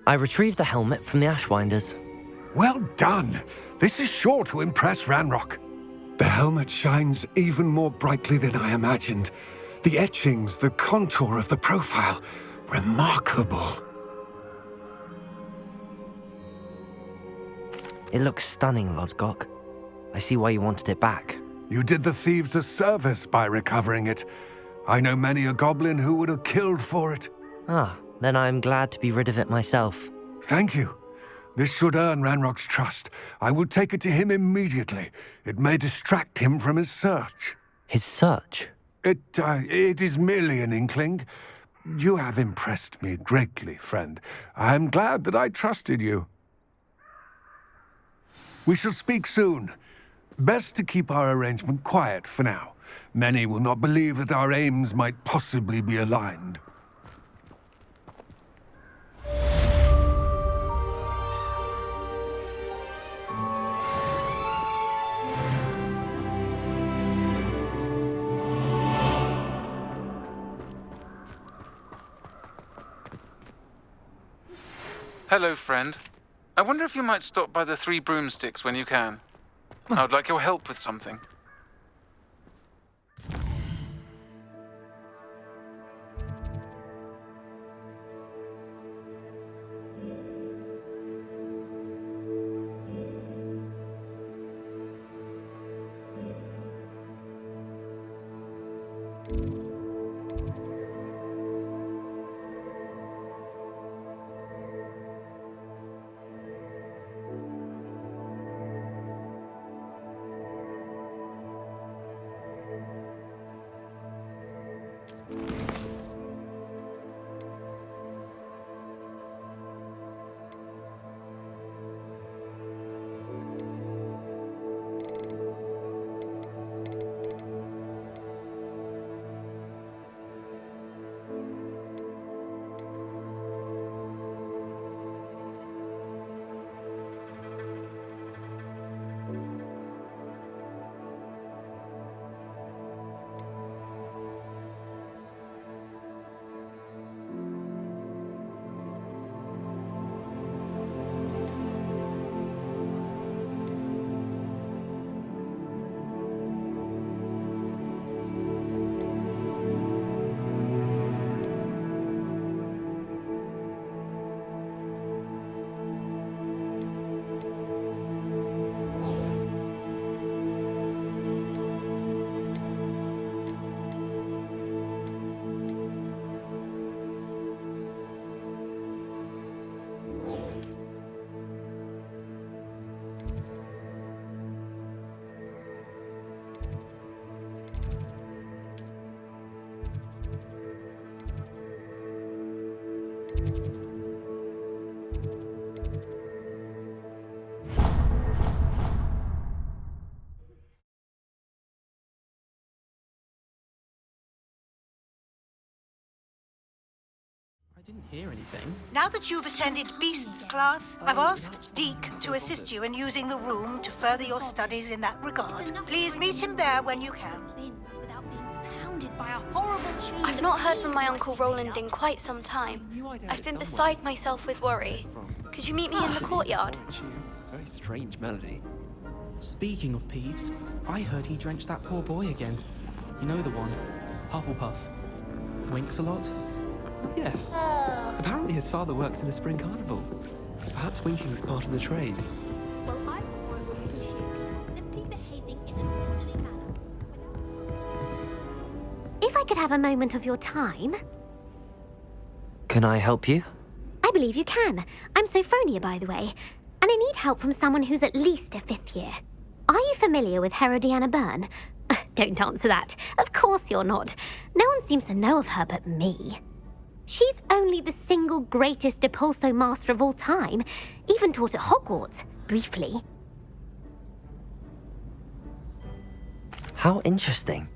I retrieved the helmet from the Ashwinders. Well done. This is sure to impress Ranrock. The helmet shines even more brightly than I imagined. The etchings, the contour of the profile, remarkable. It looks stunning, Lodgok. I see why you wanted it back. You did the thieves a service by recovering it. I know many a goblin who would have killed for it. Then I'm glad to be rid of it myself. Thank you. This should earn Ranrock's trust. I will take it to him immediately. It may distract him from his search. His search? It is merely an inkling. You have impressed me greatly, friend. I am glad that I trusted you. We shall speak soon. Best to keep our arrangement quiet for now. Many will not believe that our aims might possibly be aligned. Hello, friend. I wonder if you might stop by the Three Broomsticks when you can. I would like your help with something. I didn't hear anything. Now that you've attended Beasts class, I've asked Deke to assist you in using the room to further your studies in that regard. Please meet him there when you can. I've not heard from my Uncle Roland in quite some time. I've been beside myself with worry. Could you meet me in the courtyard? Very strange melody. Speaking of Peeves, I heard he drenched that poor boy again. You know the one, Hufflepuff. Winks a lot? Yes. Apparently his father works in a spring carnival. Perhaps winking's part of the trade. Well, I simply behaving in an orderly manner. If I could have a moment of your time... Can I help you? I believe you can. I'm Sophronia, by the way, and I need help from someone who's at least a 5th year. Are you familiar with Herodiana Byrne? Don't answer that. Of course you're not. No one seems to know of her but me. She's only the single greatest Depulso master of all time, even taught at Hogwarts, briefly. How interesting.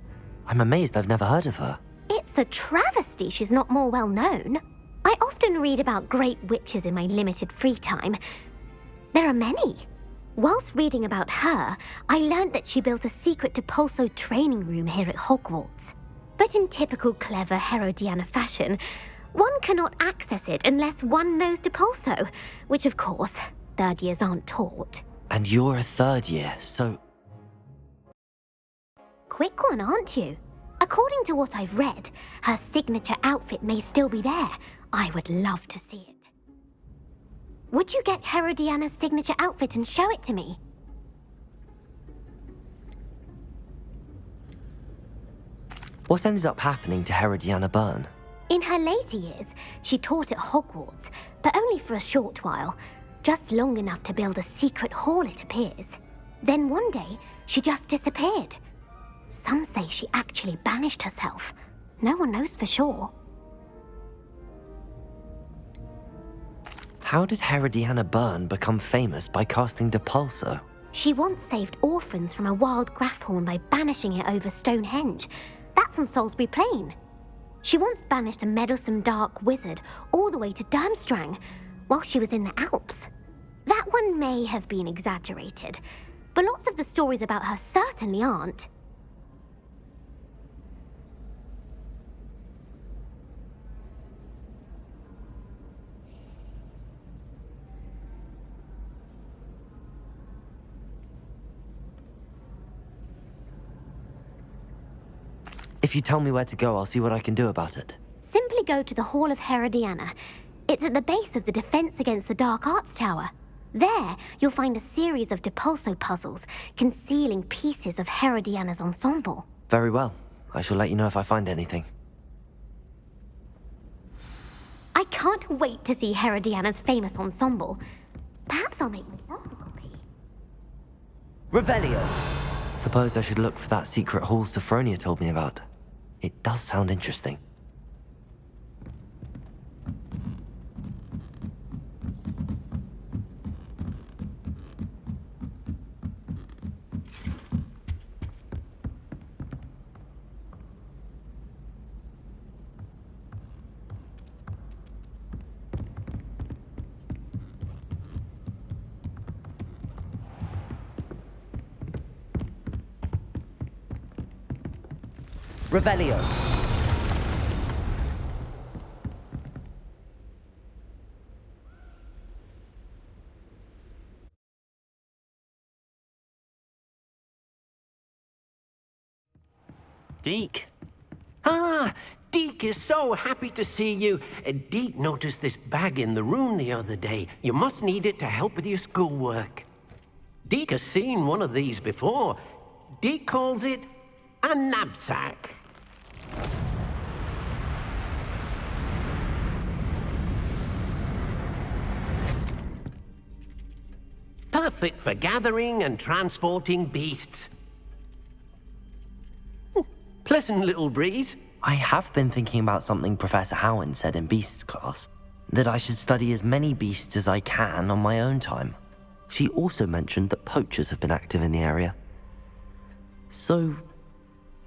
I'm amazed I've never heard of her. It's a travesty she's not more well known. I often read about great witches in my limited free time. There are many. Whilst reading about her, I learned that she built a secret Depulso training room here at Hogwarts. But in typical clever Herodiana fashion, One cannot access it unless one knows Depulso, which of course, third years aren't taught. And you're a third year, so... Quick one, aren't you? According to what I've read, her signature outfit may still be there. I would love to see it. Would you get Herodiana's signature outfit and show it to me? What ended up happening to Herodiana Byrne? In her later years, she taught at Hogwarts, but only for a short while. Just long enough to build a secret hall, it appears. Then one day, she just disappeared. Some say she actually banished herself. No one knows for sure. How did Herodiana Byrne become famous by casting Depulso? She once saved orphans from a wild Grafhorn by banishing it over Stonehenge. That's on Salisbury Plain. She once banished a meddlesome dark wizard all the way to Durmstrang while she was in the Alps. That one may have been exaggerated, but lots of the stories about her certainly aren't. If you tell me where to go, I'll see what I can do about it. Simply go to the Hall of Herodiana. It's at the base of the Defense Against the Dark Arts Tower. There, you'll find a series of Depulso puzzles concealing pieces of Herodiana's ensemble. Very well. I shall let you know if I find anything. I can't wait to see Herodiana's famous ensemble. Perhaps I'll make myself a copy. Revelio! Suppose I should look for that secret hall Sophronia told me about. It does sound interesting. Revelio. Deke. Ah, Deke is so happy to see you. Deke noticed this bag in the room the other day. You must need it to help with your schoolwork. Deke has seen one of these before. Deke calls it a knapsack. Perfect for gathering and transporting beasts. Pleasant little breeze. I have been thinking about something Professor Howard said in Beasts class, that I should study as many beasts as I can on my own time. She also mentioned that poachers have been active in the area. So,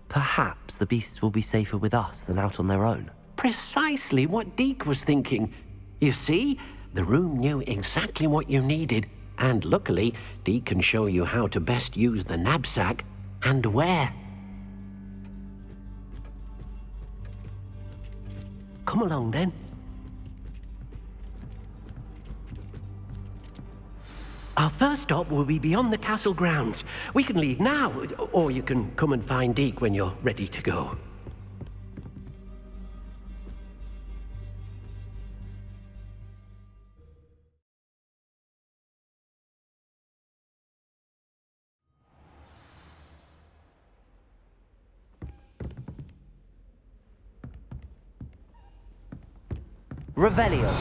perhaps the beasts will be safer with us than out on their own. Precisely what Deke was thinking. You see, the room knew exactly what you needed, and luckily, Deke can show you how to best use the knapsack and where. Come along then. Our first stop will be beyond the castle grounds. We can leave now, or you can come and find Deke when you're ready to go. Revelio.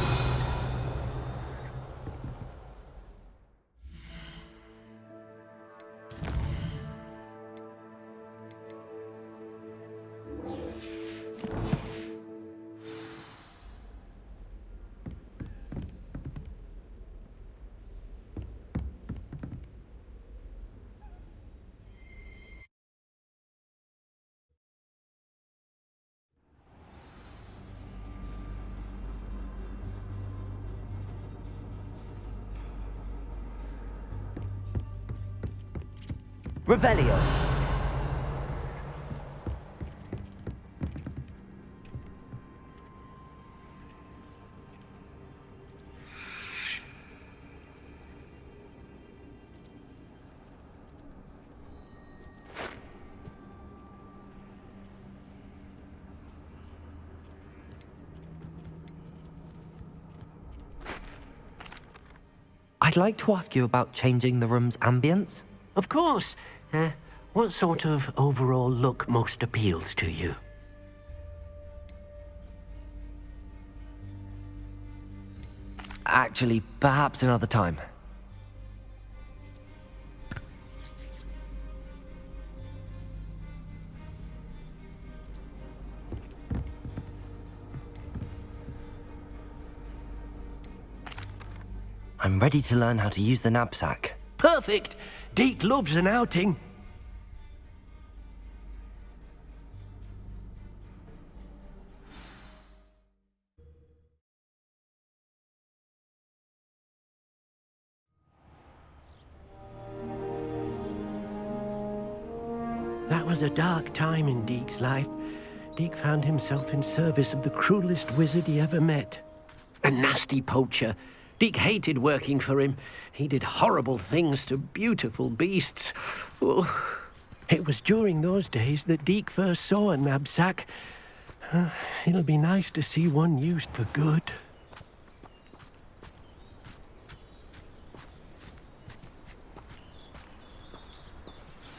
Revelio. I'd like to ask you about changing the room's ambience. Of course. What sort of overall look most appeals to you? Actually, perhaps another time. I'm ready to learn how to use the knapsack. Perfect! Deke loves an outing. That was a dark time in Deke's life. Deke found himself in service of the cruelest wizard he ever met. A nasty poacher. Deke hated working for him. He did horrible things to beautiful beasts. Oh. It was during those days that Deke first saw a knapsack. It'll be nice to see one used for good.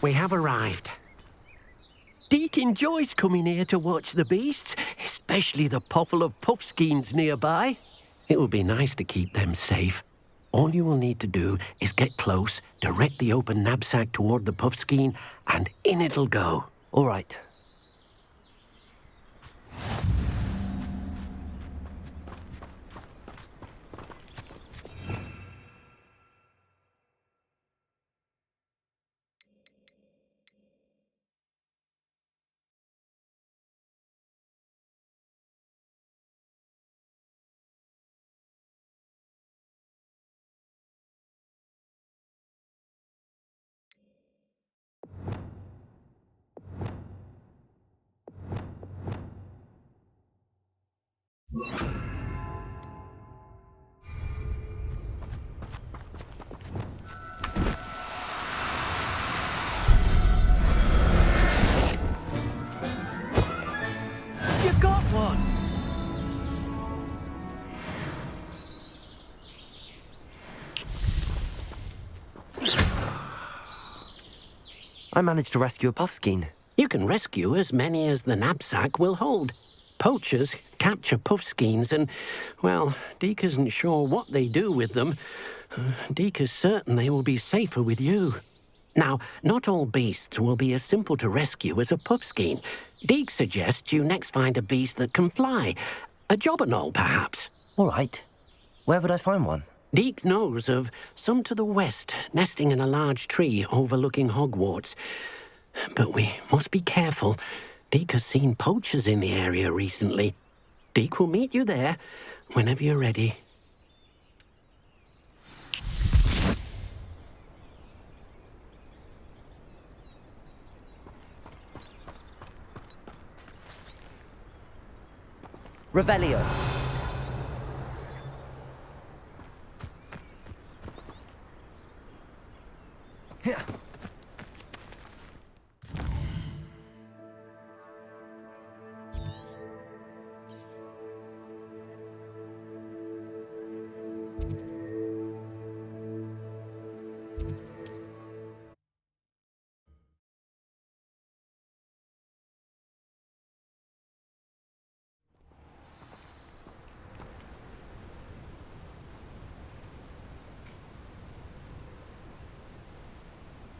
We have arrived. Deke enjoys coming here to watch the beasts, especially the puffle of puffskeins nearby. It will be nice to keep them safe. All you will need to do is get close, direct the open knapsack toward the puffskein, and in it'll go. All right. You got one! I managed to rescue a puffskein. You can rescue as many as the knapsack will hold. Poachers capture puffskeins and, well, Deke isn't sure what they do with them. Deke is certain they will be safer with you. Now, not all beasts will be as simple to rescue as a puffskein. Deke suggests you next find a beast that can fly. A jobberknoll, perhaps. All right. Where would I find one? Deke knows of some to the west, nesting in a large tree overlooking Hogwarts. But we must be careful. Deke has seen poachers in the area recently. Deke will meet you there whenever you're ready. Revelio. Here.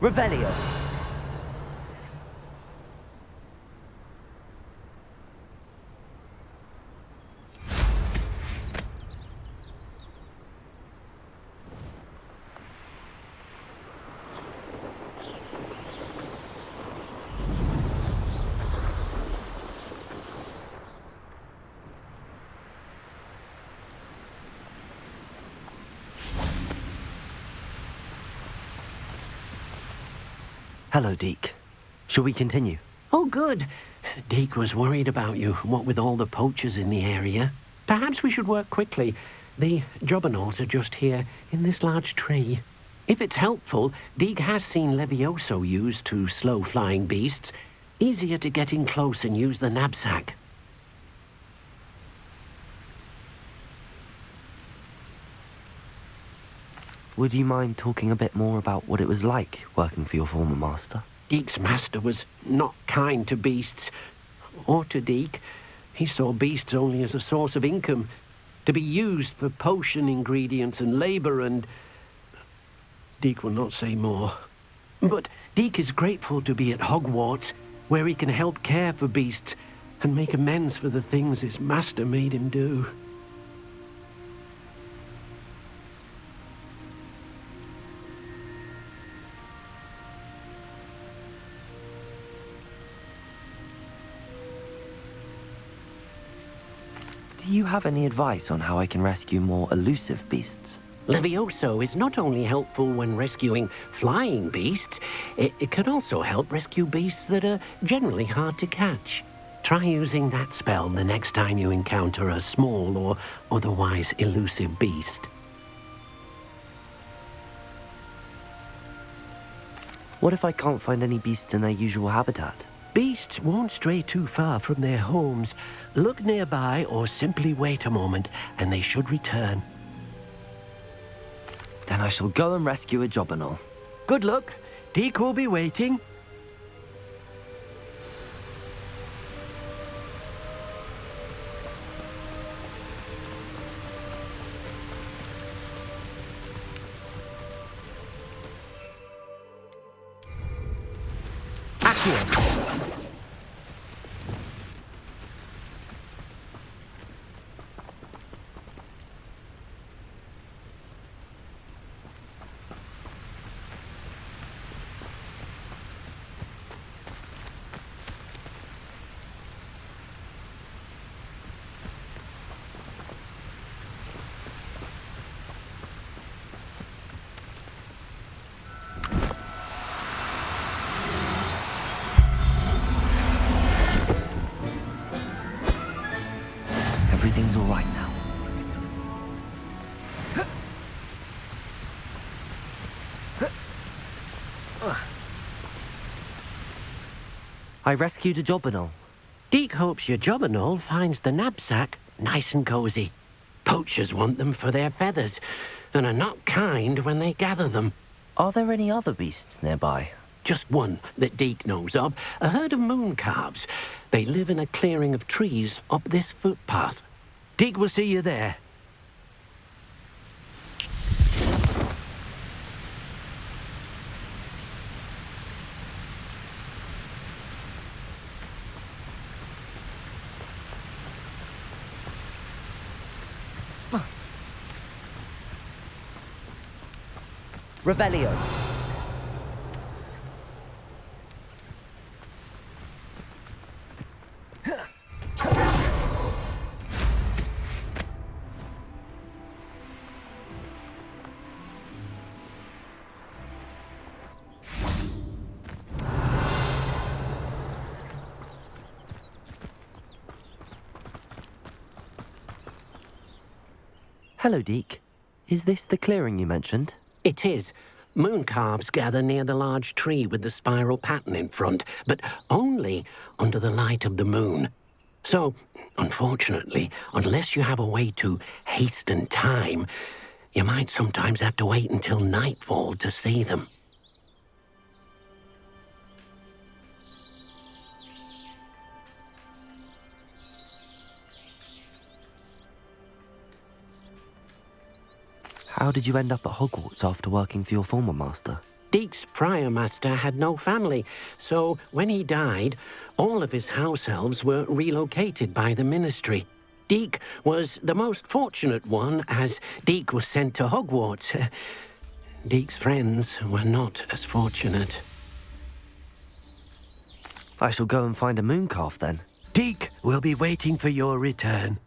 Revelio. Hello, Deke. Shall we continue? Oh, good. Deke was worried about you, what with all the poachers in the area. Perhaps we should work quickly. The jobberknolls are just here, in this large tree. If it's helpful, Deke has seen Levioso used to slow flying beasts. Easier to get in close and use the knapsack. Would you mind talking a bit more about what it was like working for your former master? Deek's master was not kind to beasts, or to Deek. He saw beasts only as a source of income, to be used for potion ingredients and labour, and... Deek will not say more. But Deek is grateful to be at Hogwarts, where he can help care for beasts and make amends for the things his master made him do. Do you have any advice on how I can rescue more elusive beasts? Levioso is not only helpful when rescuing flying beasts, it can also help rescue beasts that are generally hard to catch. Try using that spell the next time you encounter a small or otherwise elusive beast. What if I can't find any beasts in their usual habitat? Beasts won't stray too far from their homes. Look nearby or simply wait a moment, and they should return. Then I shall go and rescue a Jobberknoll. Good luck. Deek will be waiting. Accio. Everything's all right now. I rescued a Jobberknoll. Deek hopes your Jobberknoll finds the knapsack nice and cozy. Poachers want them for their feathers, and are not kind when they gather them. Are there any other beasts nearby? Just one that Deek knows of, a herd of moon calves. They live in a clearing of trees up this footpath. Deek will see you there. Revelio. Hello, Deek. Is this the clearing you mentioned? It is. Moon calves gather near the large tree with the spiral pattern in front, but only under the light of the moon. So, unfortunately, unless you have a way to hasten time, you might sometimes have to wait until nightfall to see them. How did you end up at Hogwarts after working for your former master? Deek's prior master had no family, so when he died, all of his house elves were relocated by the ministry. Deek was the most fortunate one, as Deek was sent to Hogwarts. Deek's friends were not as fortunate. I shall go and find a mooncalf then. Deek will be waiting for your return.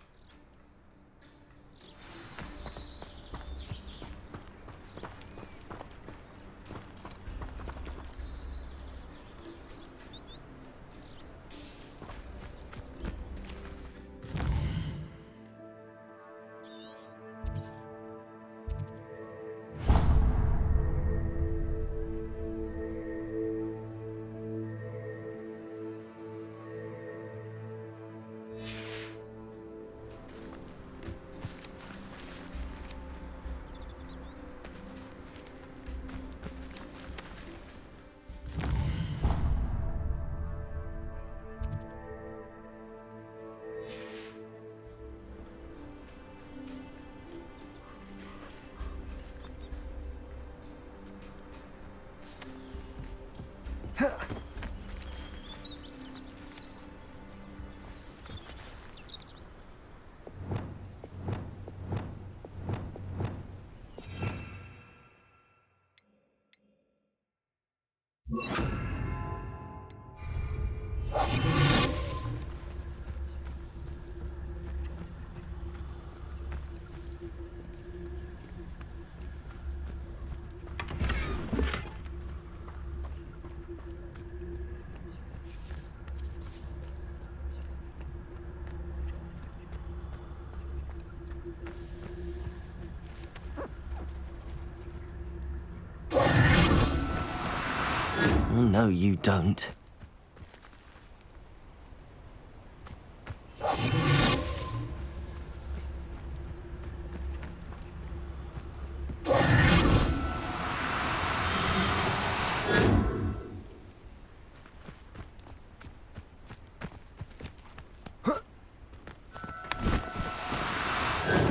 Oh, no, you don't.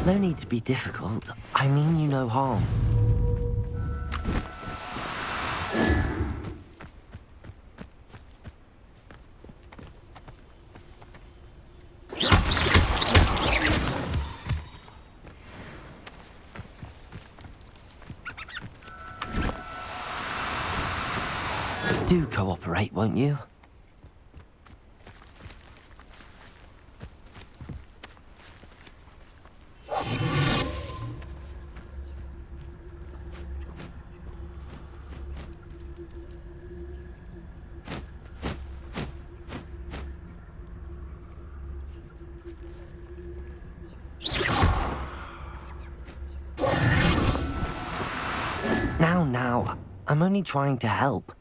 No need to be difficult. I mean you no harm. Do cooperate, won't you? Now, I'm only trying to help.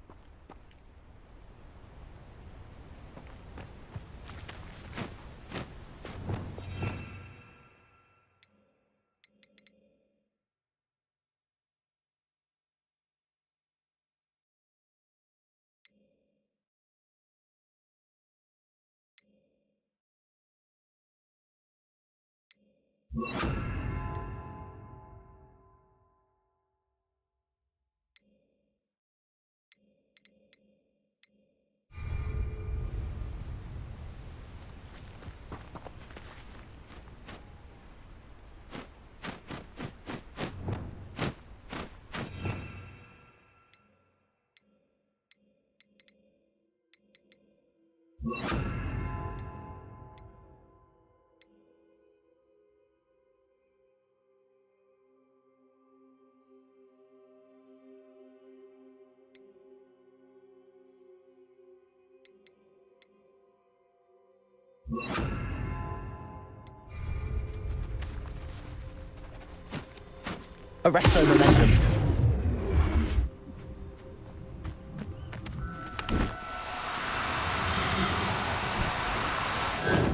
Arresto momentum.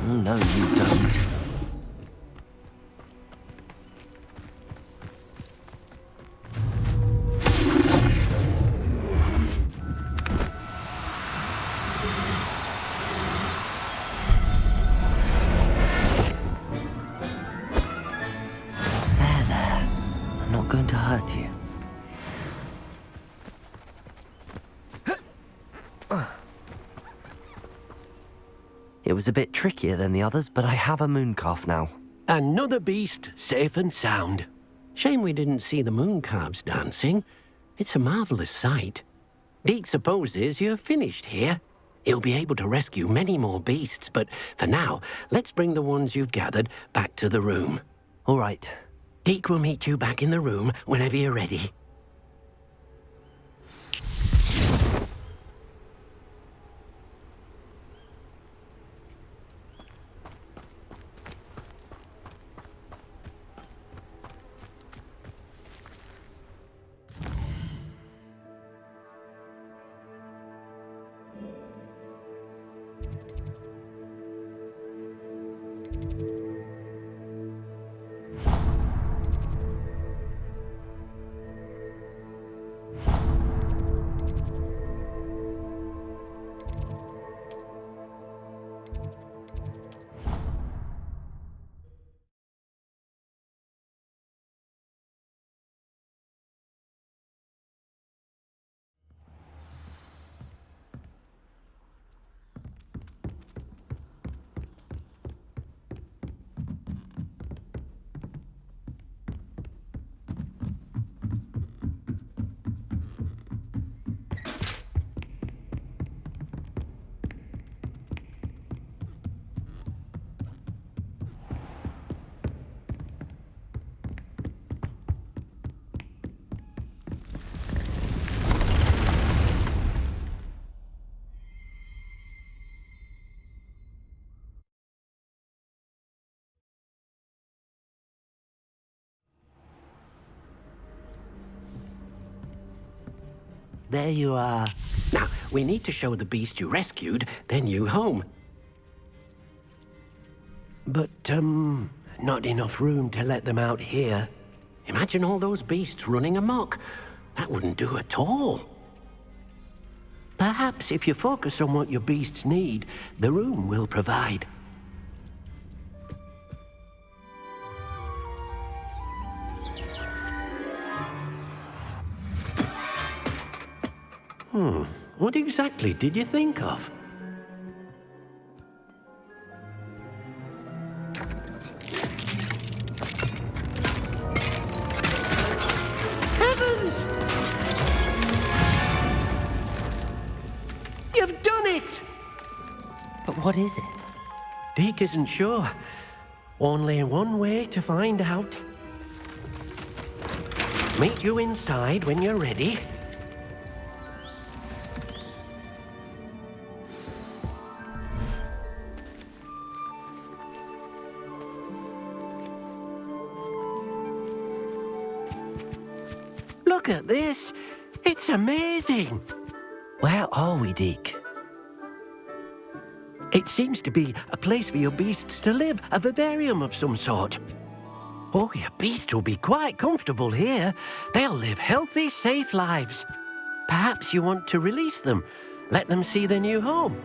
Oh, no, you don't. There. I'm not going to hurt you. It was a bit trickier than the others, but I have a mooncalf now. Another beast, safe and sound. Shame we didn't see the mooncalves dancing. It's a marvelous sight. Deke supposes you're finished here. He'll be able to rescue many more beasts, but for now, let's bring the ones you've gathered back to the room. All right. Deke will meet you back in the room whenever you're ready. there you are. Now, we need to show the beast you rescued their new home. But, not enough room to let them out here. Imagine all those beasts running amok. That wouldn't do at all. Perhaps if you focus on what your beasts need, the room will provide. What exactly did you think of? Heavens! You've done it! But what is it? Deke isn't sure. Only one way to find out. Meet you inside when you're ready. Look at this. It's amazing. Where are we, Deke? It seems to be a place for your beasts to live, a vivarium of some sort. Oh, your beasts will be quite comfortable here. They'll live healthy, safe lives. Perhaps you want to release them, let them see their new home.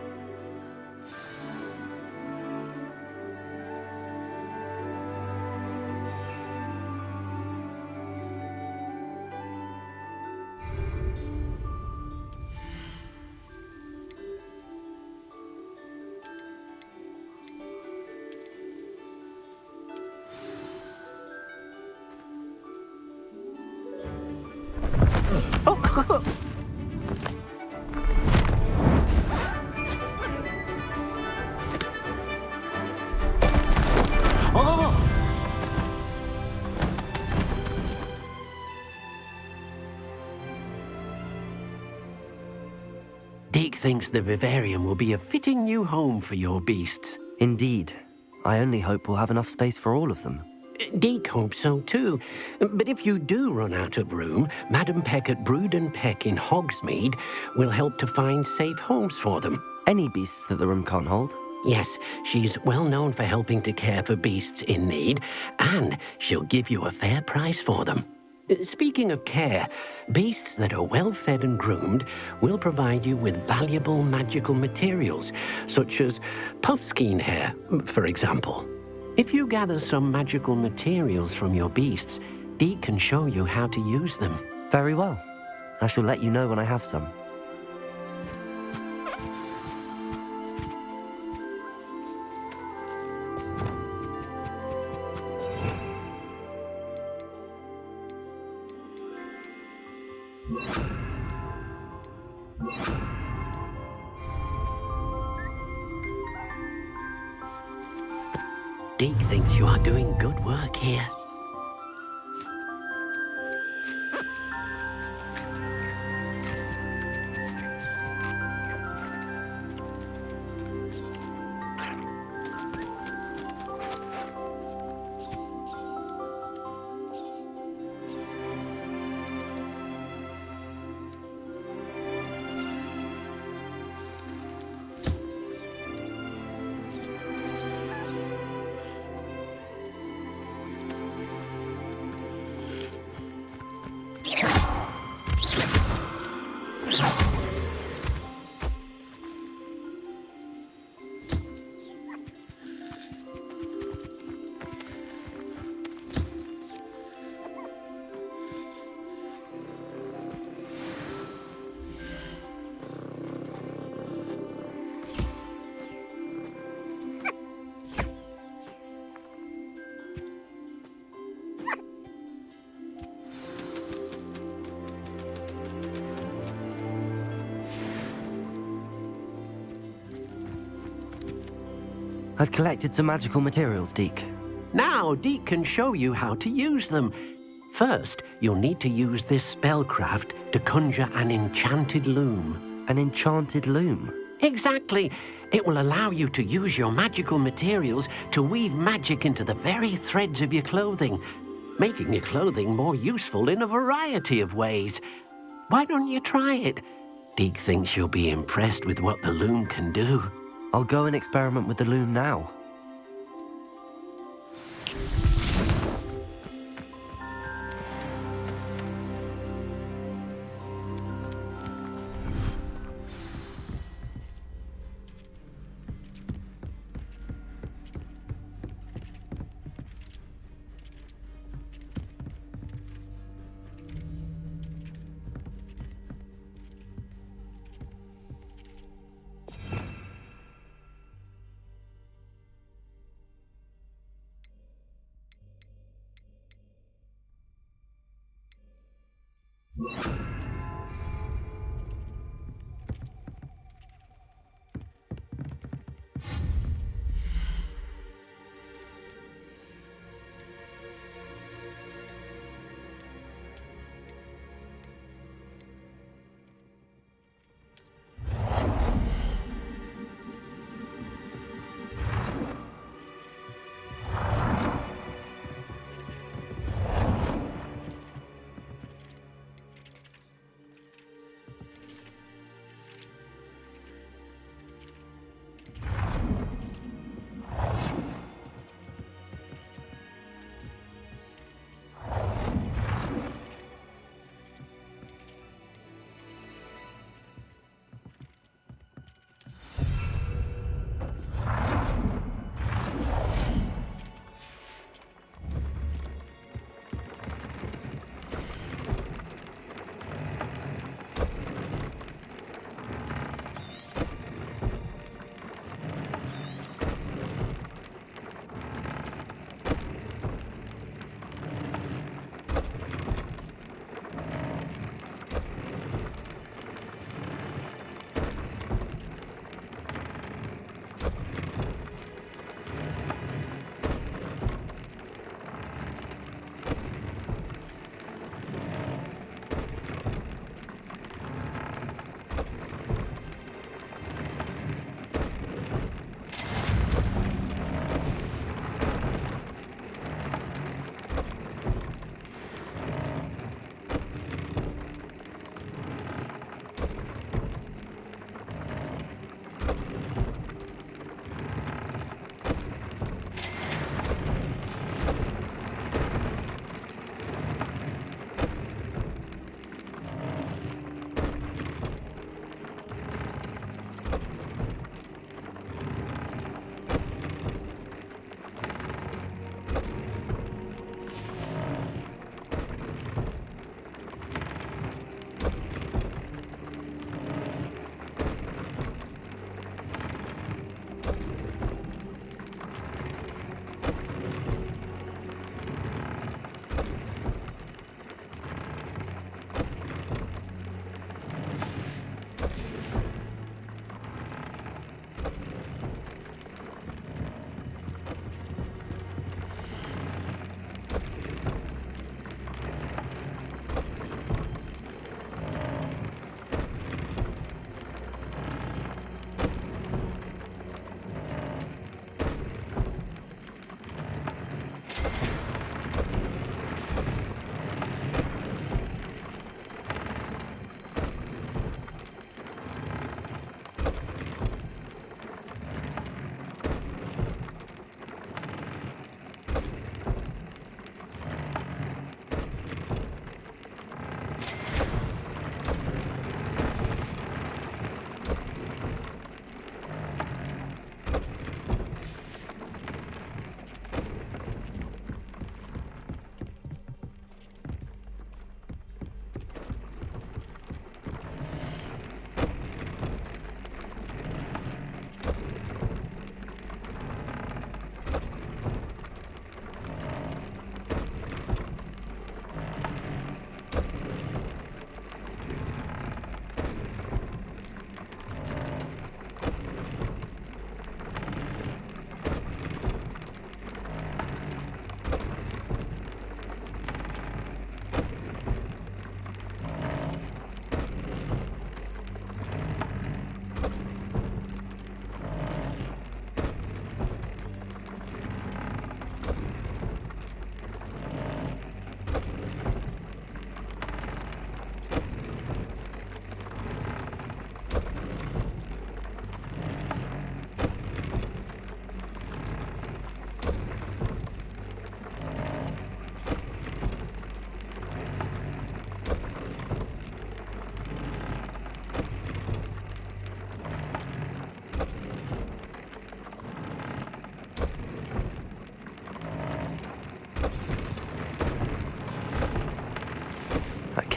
Deke thinks the vivarium will be a fitting new home for your beasts. Indeed. I only hope we'll have enough space for all of them. Deke hopes so too. But if you do run out of room, Madam Peck at Brood and Peck in Hogsmeade will help to find safe homes for them. Any beasts that the room can't hold? Yes, she's well known for helping to care for beasts in need, and she'll give you a fair price for them. Speaking of care, beasts that are well fed and groomed will provide you with valuable magical materials, such as puffskein hair, for example. If you gather some magical materials from your beasts, Deke can show you how to use them. Very well. I shall let you know when I have some. Deke thinks you are doing good work here. I've collected some magical materials, Deke. Now Deke can show you how to use them. First, you'll need to use this spellcraft to conjure an enchanted loom. An enchanted loom? Exactly. It will allow you to use your magical materials to weave magic into the very threads of your clothing, making your clothing more useful in a variety of ways. Why don't you try it? Deke thinks you'll be impressed with what the loom can do. I'll go and experiment with the loom now.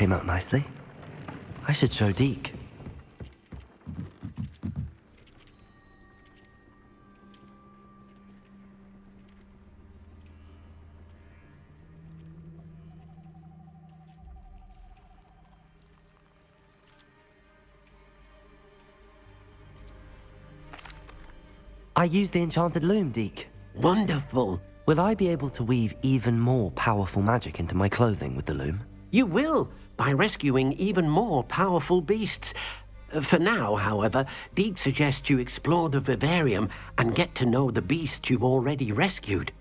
came out nicely. I should show Deke. I used the enchanted loom, Deke. Wonderful. Will I be able to weave even more powerful magic into my clothing with the loom? You will, by rescuing even more powerful beasts. For now, however, Deke suggests you explore the vivarium and get to know the beasts you've already rescued.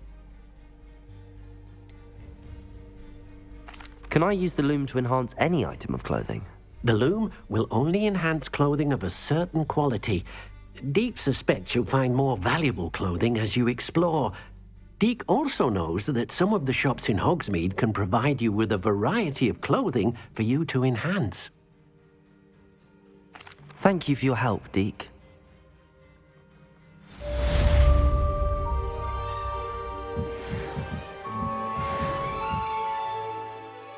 Can I use the loom to enhance any item of clothing? The loom will only enhance clothing of a certain quality. Deke suspects you'll find more valuable clothing as you explore. Deke also knows that some of the shops in Hogsmeade can provide you with a variety of clothing for you to enhance. Thank you for your help, Deke.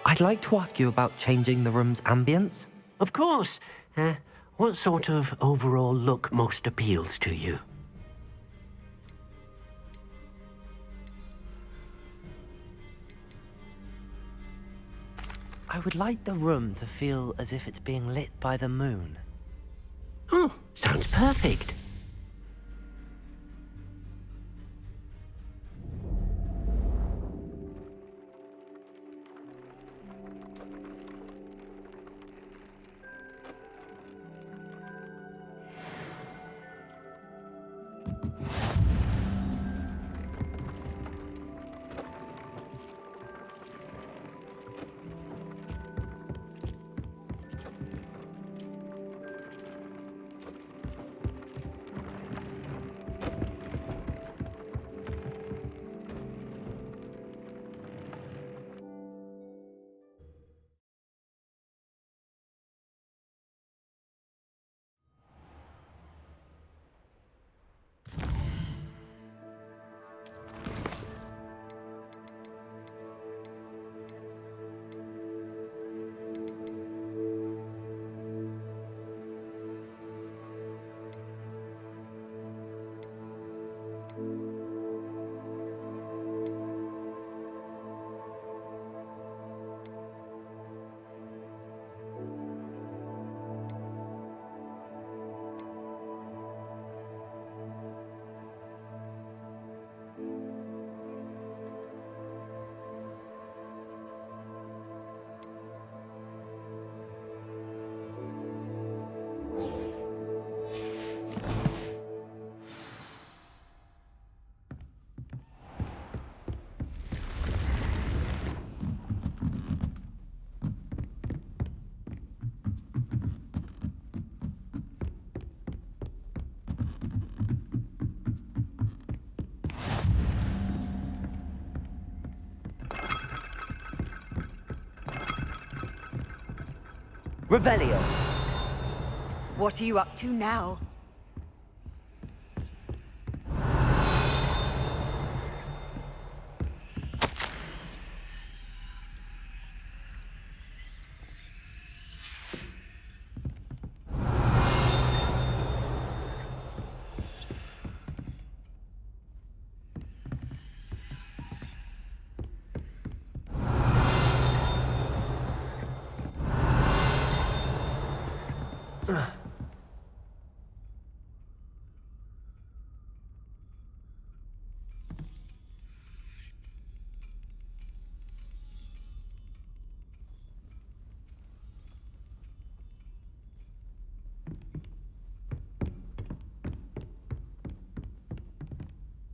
I'd like to ask you about changing the room's ambience. Of course. What sort of overall look most appeals to you? I would like the room to feel as if it's being lit by the moon. Oh, sounds perfect. Revelio. What are you up to now?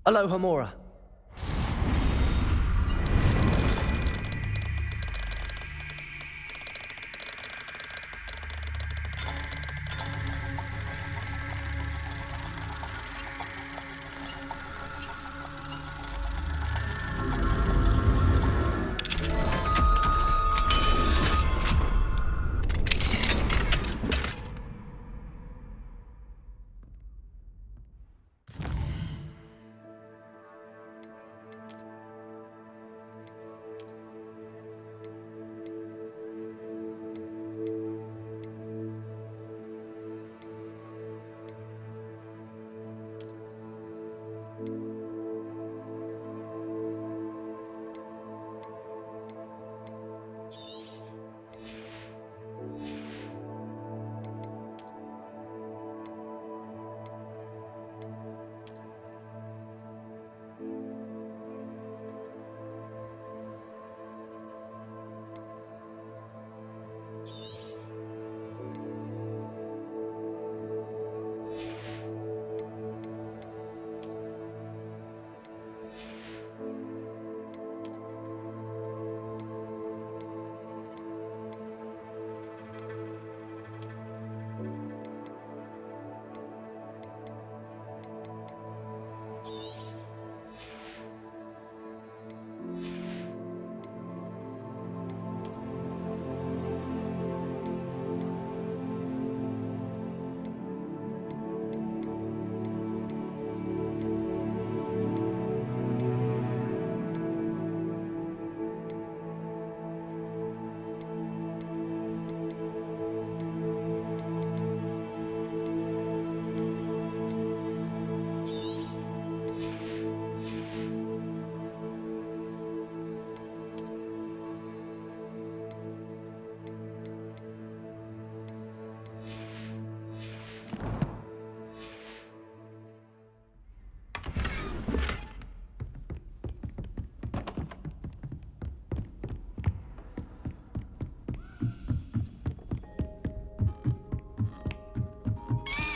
Aloha Mora.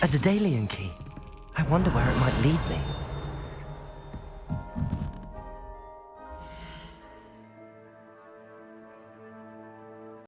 A Daedalian key. I wonder where it might lead me.